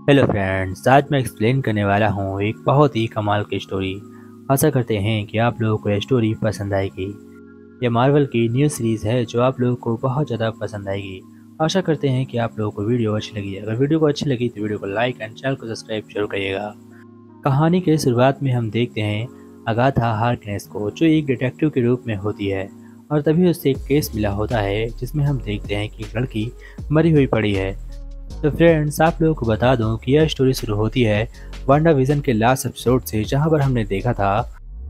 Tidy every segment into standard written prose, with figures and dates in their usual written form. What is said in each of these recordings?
Hello friends, आज मैं explain करने वाला हूँ एक बहुत ही कमाल की स्टोरी। आशा करते हैं कि आप लोगों को यह स्टोरी पसंद आएगी। यह मार्वल की न्यू सीरीज़ है जो आप लोगों को बहुत ज़्यादा पसंद आएगी। आशा करते हैं कि आप लोगों को वीडियो अच्छी लगी। अगर वीडियो को अच्छी लगी तो वीडियो को लाइक एंड चैनल को सब्सक्राइब जरूर करिएगा। कहानी के शुरुआत में हम देखते हैं अगाथा हार्कनेस को, जो एक डिटेक्टिव के रूप में होती है। और तभी उससे एक केस मिला होता है जिसमें हम देखते हैं कि एक लड़की मरी हुई पड़ी है। तो फ्रेंड्स, आप लोगों को बता दूं कि यह स्टोरी शुरू होती है वांडा विजन के लास्ट एपिसोड से, जहां पर हमने देखा था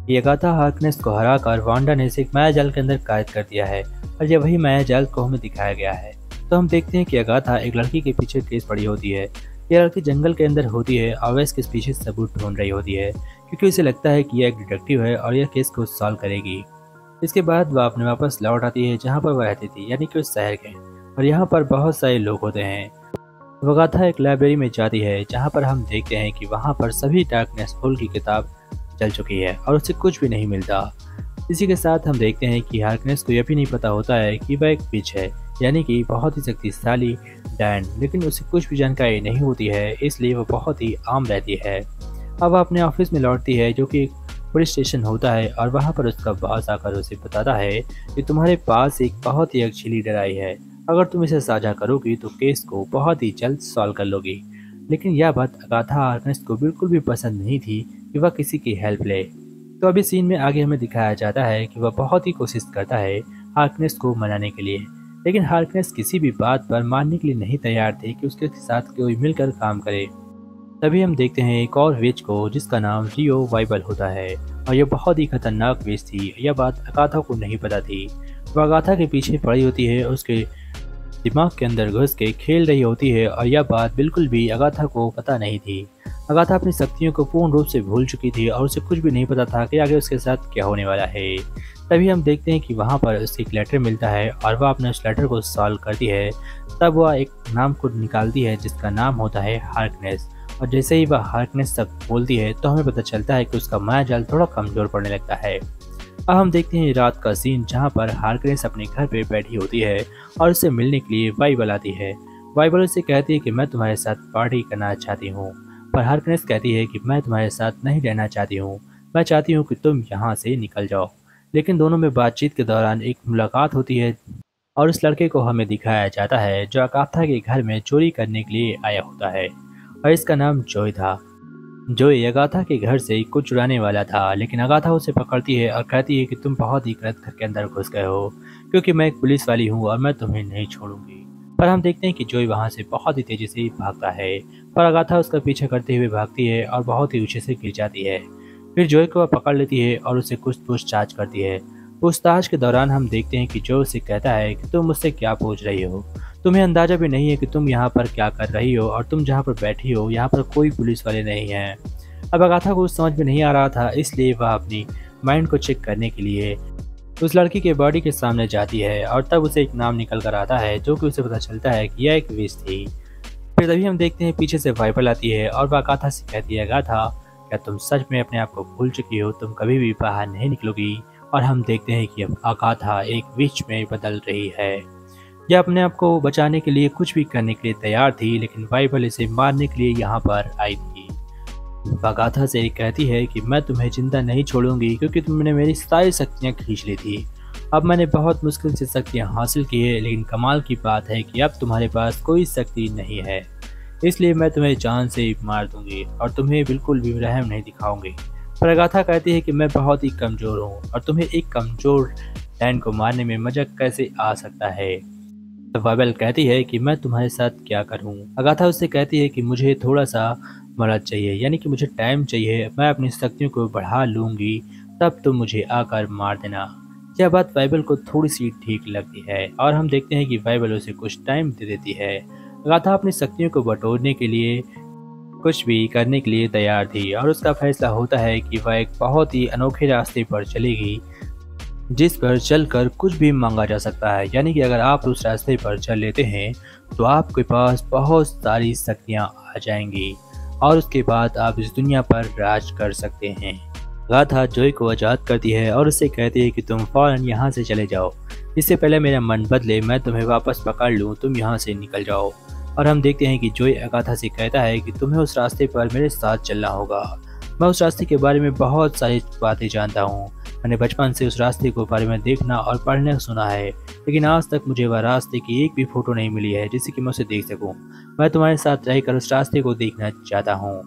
कि अगाथा हार्कनेस को हराकर वांडा ने इसे एक माया जाल के अंदर कैद कर दिया है और यह वही माया जाल को हमें दिखाया गया है। तो हम देखते हैं कि अगाथा एक लड़की के पीछे केस पड़ी होती है। यह लड़की जंगल के अंदर होती है और वह इसके पीछे सबूत ढूंढ रही होती है, क्योंकि उसे लगता है कि यह एक डिटेक्टिव है और यह केस को सॉल्व करेगी। इसके बाद वह अपने वापस लौट आती है जहाँ पर वह रहती थी, यानी कि उस शहर के। और यहाँ पर बहुत सारे लोग होते हैं। अगाथा एक लाइब्रेरी में जाती है जहाँ पर हम देखते हैं कि वहाँ पर सभी डार्कनेस होल की किताब जल चुकी है और उसे कुछ भी नहीं मिलता। इसी के साथ हम देखते हैं कि हार्कनेस को यह भी नहीं पता होता है कि वह एक विच है, यानी कि बहुत ही शक्तिशाली डैन, लेकिन उसे कुछ भी जानकारी नहीं होती है, इसलिए वह बहुत ही आम रहती है। अब वह अपने ऑफिस में लौटती है जो कि पुलिस स्टेशन होता है और वहाँ पर उसका बॉस आकर उसे बताता है कि तुम्हारे पास एक बहुत ही अच्छी लीडर आई है, अगर तुम इसे साझा करोगी तो केस को बहुत ही जल्द सॉल्व कर लोगी। लेकिन यह बात अगाथा हार्कनेस को बिल्कुल भी पसंद नहीं थी कि वह किसी की हेल्प ले। तो अभी सीन में आगे हमें दिखाया जाता है कि वह बहुत ही कोशिश करता है हार्कनेस को मनाने के लिए, लेकिन हार्कनेस किसी भी बात पर मानने के लिए नहीं तैयार थे कि उसके साथ कोई मिलकर काम करे। तभी हम देखते हैं एक और विच को जिसका नाम रियो वाइबल होता है और यह बहुत ही खतरनाक विच थी। यह बात अगाथा को नहीं पता थी। वह अगाथा के पीछे पड़ी होती है, उसके दिमाग के अंदर घुस के खेल रही होती है और यह बात बिल्कुल भी अगाथा को पता नहीं थी। अगाथा अपनी शक्तियों को पूर्ण रूप से भूल चुकी थी और उसे कुछ भी नहीं पता था कि आगे उसके साथ क्या होने वाला है। तभी हम देखते हैं कि वहाँ पर उससे एक लेटर मिलता है और वह अपने उस लेटर को सॉल्व करती है। तब वह एक नाम को निकालती है जिसका नाम होता है हार्कनेस। और जैसे ही वह हार्कनेस शब्द बोलती है तो हमें पता चलता है कि उसका माया जाल थोड़ा कमजोर पड़ने लगता है। अब हम देखते हैं रात का सीन जहां पर हार्कनेस अपने घर पे बैठी होती है और उससे मिलने के लिए वाइबल आती है। वाइबल उससे कहती है कि मैं तुम्हारे साथ पार्टी करना चाहती हूँ, पर हार्कनेस कहती है कि मैं तुम्हारे साथ नहीं रहना चाहती हूँ, मैं चाहती हूँ कि तुम यहाँ से निकल जाओ। लेकिन दोनों में बातचीत के दौरान एक मुलाकात होती है और उस लड़के को हमें दिखाया जाता है जो अगाथा के घर में चोरी करने के लिए आया होता है और इसका नाम जॉय था। जॉय अगाथा के घर से कुछ चुराने वाला था, लेकिन अगाथा उसे पकड़ती है और कहती है कि तुम बहुत ही गलत घर के अंदर घुस गए हो, क्योंकि मैं एक पुलिस वाली हूँ और मैं तुम्हें नहीं छोड़ूंगी। पर हम देखते हैं कि जॉय वहाँ से बहुत ही तेजी से भागता है, पर अगाथा उसका पीछा करते हुए भागती है और बहुत ही ऊंचे से गिर जाती है। फिर जॉय को वह पकड़ लेती है और उसे कुछ पूछताछ करती है। पूछताछ के दौरान हम देखते हैं कि जॉय उसे कहता है कि तुम मुझसे क्या पूछ रही हो, तुम्हें अंदाजा भी नहीं है कि तुम यहाँ पर क्या कर रही हो, और तुम जहाँ पर बैठी हो यहाँ पर कोई पुलिस वाले नहीं हैं। अब अगाथा को समझ में नहीं आ रहा था, इसलिए वह अपनी माइंड को चेक करने के लिए उस लड़की के बॉडी के सामने जाती है और तब उसे एक नाम निकल कर आता है जो कि उसे पता चलता है कि यह एक विच थी। फिर तभी हम देखते हैं पीछे से वाइबल आती है और वह अगाथा से कहती है, अगाथा क्या तुम सच में अपने आप को भूल चुकी हो, तुम कभी भी बाहर नहीं निकलोगी। और हम देखते हैं कि अब अगाथा एक विच में बदल रही है। यह अपने आप को बचाने के लिए कुछ भी करने के लिए तैयार थी, लेकिन वाइबल इसे मारने के लिए यहाँ पर आई थी। अगाथा से कहती है कि मैं तुम्हें जिंदा नहीं छोड़ूंगी, क्योंकि तुमने मेरी सारी शक्तियाँ खींच ली थी। अब मैंने बहुत मुश्किल से शक्तियाँ हासिल की है, लेकिन कमाल की बात है कि अब तुम्हारे पास कोई शक्ति नहीं है, इसलिए मैं तुम्हें जान से मार दूंगी और तुम्हें बिल्कुल भी रहम नहीं दिखाऊंगी। पर अगाथा कहती है कि मैं बहुत ही कमज़ोर हूँ और तुम्हें एक कमज़ोर डैन को मारने में मजा कैसे आ सकता है। तो वाइबल कहती है कि मैं तुम्हारे साथ क्या करूं। अगाथा उससे कहती है कि मुझे थोड़ा सा मदद चाहिए, यानी कि मुझे टाइम चाहिए, मैं अपनी शक्तियों को बढ़ा लूंगी, तब तुम मुझे आकर मार देना। यह बात वाइबल को थोड़ी सी ठीक लगती है और हम देखते हैं कि वाइबल उसे कुछ टाइम दे देती है। अगाथा अपनी शक्तियों को बटोरने के लिए कुछ भी करने के लिए तैयार थी और उसका फैसला होता है कि वह एक बहुत ही अनोखे रास्ते पर चलेगी जिस पर चलकर कुछ भी मांगा जा सकता है। यानी कि अगर आप उस रास्ते पर चल लेते हैं तो आपके पास बहुत सारी शक्तियां आ जाएंगी और उसके बाद आप इस दुनिया पर राज कर सकते हैं। अगाथा जॉय को आज़ाद करती है और उससे कहती है कि तुम फौरन यहाँ से चले जाओ, इससे पहले मेरा मन बदले, मैं तुम्हें वापस पकड़ लूँ, तुम यहाँ से निकल जाओ। और हम देखते हैं कि जोई अगाथा से कहता है कि तुम्हें उस रास्ते पर मेरे साथ चलना होगा। मैं उस रास्ते के बारे में बहुत सारी बातें जानता हूँ। मैंने बचपन से उस रास्ते के बारे में देखना और पढ़ना सुना है, लेकिन आज तक मुझे वह रास्ते की एक भी फोटो नहीं मिली है जिससे कि मैं उसे देख सकूं। मैं तुम्हारे साथ रहकर उस रास्ते को देखना चाहता हूँ।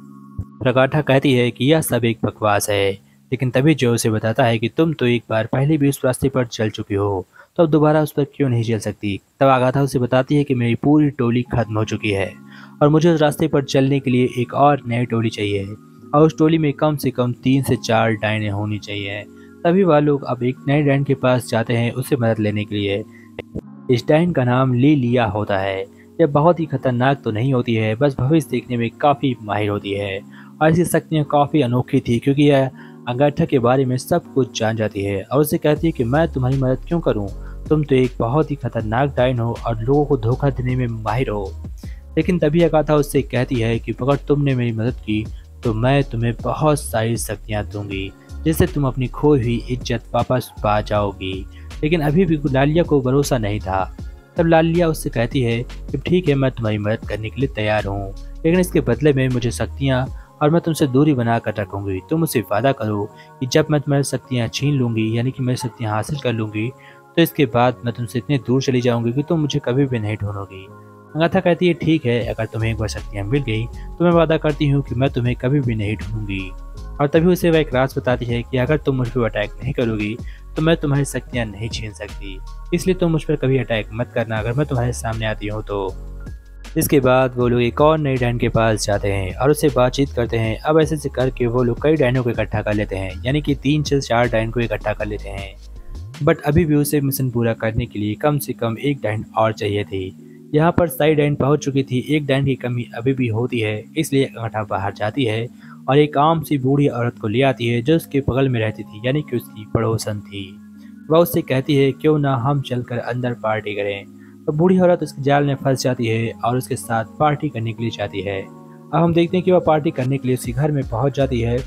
प्रगाठा कहती है कि यह सब एक बकवास है, लेकिन तभी जो उसे बताता है कि तुम तो एक बार पहले भी उस रास्ते पर चल चुकी हो, तो अब दोबारा उस पर क्यों नहीं चल सकती। तब आगाथा उसे बताती है कि मेरी पूरी टोली खत्म हो चुकी है और मुझे उस रास्ते पर चलने के लिए एक और नई टोली चाहिए, और उस टोली में कम से कम 3 से 4 डायने होनी चाहिए। तभी वह लोग अब एक नए डायन के पास जाते हैं उससे मदद लेने के लिए। इस डायन का नाम ली लिया होता है। यह बहुत ही खतरनाक तो नहीं होती है, बस भविष्य देखने में काफ़ी माहिर होती है और इसकी शक्तियाँ काफ़ी अनोखी थी, क्योंकि यह अगाथा के बारे में सब कुछ जान जाती है और उसे कहती है कि मैं तुम्हारी मदद क्यों करूं, तुम तो एक बहुत ही खतरनाक डायन हो और लोगों को धोखा देने में माहिर हो। लेकिन तभी अगाथा उससे कहती है कि अगर तुमने मेरी मदद की तो मैं तुम्हें बहुत सारी शक्तियाँ दूंगी, जिससे तुम अपनी खोई हुई इज्जत वापस पा जाओगी। लेकिन अभी भी लालिया को भरोसा नहीं था। तब लालिया उससे कहती है कि ठीक है, मैं तुम्हारी मदद करने के लिए तैयार हूँ, लेकिन इसके बदले में मुझे शक्तियाँ और मैं तुमसे दूरी बना कर रखूँगी। तुम मुझसे वादा करो कि जब मैं तुम्हारी शक्तियाँ छीन लूँगी, यानी कि मेरी शक्तियाँ हासिल कर लूँगी, तो इसके बाद मैं तुमसे इतनी दूर चली जाऊँगी कि तुम मुझे कभी भी नहीं ढूंढोगी। अगाथा कहती है ठीक है, अगर तुम्हें एक बार शक्तियाँ मिल गई तो मैं वादा करती हूँ कि मैं तुम्हें कभी भी नहीं ढूंढूंगी। और तभी उसे वह एक राज बताती है कि अगर तुम मुझ पर अटैक नहीं करोगी तो मैं तुम्हारी शक्तियाँ नहीं छीन सकती, इसलिए तुम मुझ पर कभी अटैक मत करना अगर मैं तुम्हारे सामने आती हूँ तो। इसके बाद वो लोग एक और नई डायन के पास जाते हैं और उससे बातचीत करते हैं। अब ऐसे से करके वो लोग कई डायनों को इकट्ठा कर लेते हैं, यानी कि 3 से 4 डायन को इकट्ठा कर लेते हैं। बट अभी भी उसे मिशन पूरा करने के लिए कम से कम एक डायन और चाहिए थी। यहाँ पर सारी डायन पहुँच चुकी थी, एक डायन की कमी अभी भी होती है, इसलिए अगाथा बाहर जाती है और एक आम सी बूढ़ी औरत को ले आती है जो उसके बगल में रहती थी, यानी कि उसकी पड़ोसन थी। वह उससे कहती है क्यों ना हम चलकर अंदर पार्टी करें। तो बूढ़ी औरत उसके जाल में फंस जाती है और उसके साथ पार्टी करने के लिए जाती है। अब हम देखते हैं कि वह पार्टी करने के लिए उसके घर में पहुंच जाती है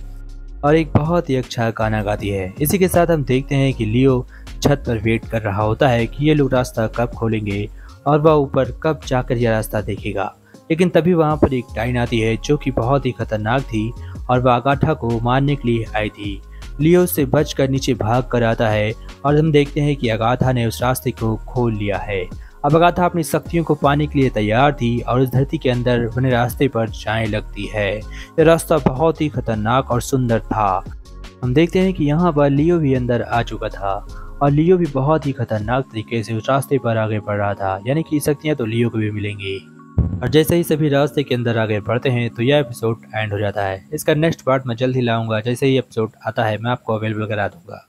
और एक बहुत ही अच्छा गाना गाती है। इसी के साथ हम देखते हैं कि लियो छत पर वेट कर रहा होता है कि ये लोग रास्ता कब खोलेंगे और वह ऊपर कब जाकर यह रास्ता देखेगा। लेकिन तभी वहाँ पर एक डायन आती है जो कि बहुत ही खतरनाक थी और वह अगाथा को मारने के लिए आई थी। लियो उससे बचकर नीचे भाग कर आता है और हम देखते हैं कि अगाथा ने उस रास्ते को खोल लिया है। अब अगाथा अपनी शक्तियों को पाने के लिए तैयार थी और उस धरती के अंदर बने रास्ते पर जाने लगती है। यह रास्ता बहुत ही खतरनाक और सुंदर था। हम देखते हैं कि यहाँ पर लियो भी अंदर आ चुका था और लियो भी बहुत ही खतरनाक तरीके से उस रास्ते पर आगे बढ़ रहा था, यानी कि शक्तियाँ तो लियो को भी मिलेंगी। और जैसे ही सभी रास्ते के अंदर आगे बढ़ते हैं तो यह एपिसोड एंड हो जाता है। इसका नेक्स्ट पार्ट मैं जल्द ही लाऊंगा, जैसे ही एपिसोड आता है मैं आपको अवेलेबल करा दूंगा।